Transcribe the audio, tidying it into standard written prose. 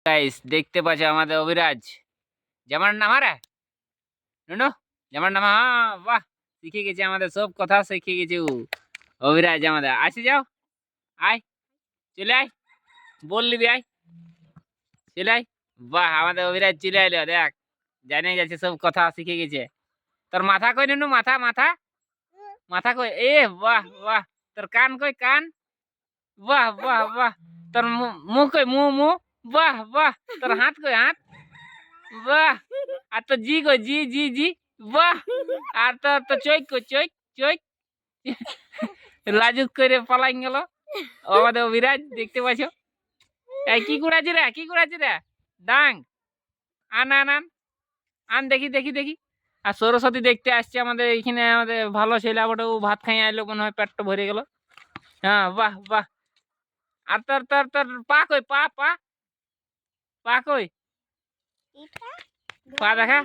guys দেখতে পাচ্ছ আমাদের অভিরাজ যেমন নাম রে নুনু যেমন নাম বাহ শিখে গেছে আমাদের সব কথা শিখে গেছে ও অভিরাজ আমাদের আসি যাও আয় চলে আয় বললি আয় চলে আয় বাহ আমাদের অভিরাজ চলে আইলো দেখ জানে যাচ্ছে সব কথা শিখে গেছে তোর মাথা কই নুনু মাথা মাথা মাথা কই এ বাহ বাহ তোর কান কই কান বাহ বাহ বাহ তোর মুখ কই মুখ বাহ বাহ তোর হাত কই হাত বাহ আর তো জি কই জি জি জি বাহ আর তো চোখ কই চোখ চোখ লাজুক করে পালাই গেল আমাদের অভিরাজ দেখতে পাচ্ছ এই কি কুড়াছি রে কি কুড়াছি রে ডাং আন আন আন আন দেখি দেখি দেখি আর সরস্বতী দেখতে আসছে আমাদের এইখানে আমাদের ভালো ছেলে বটে ও ভাত খাই আইলো মনে হয় পেটটা ভরে গেল হ্যাঁ বাহ বাহ আর তোর তোর তোর পা কই পা পা পা কই পা দেখা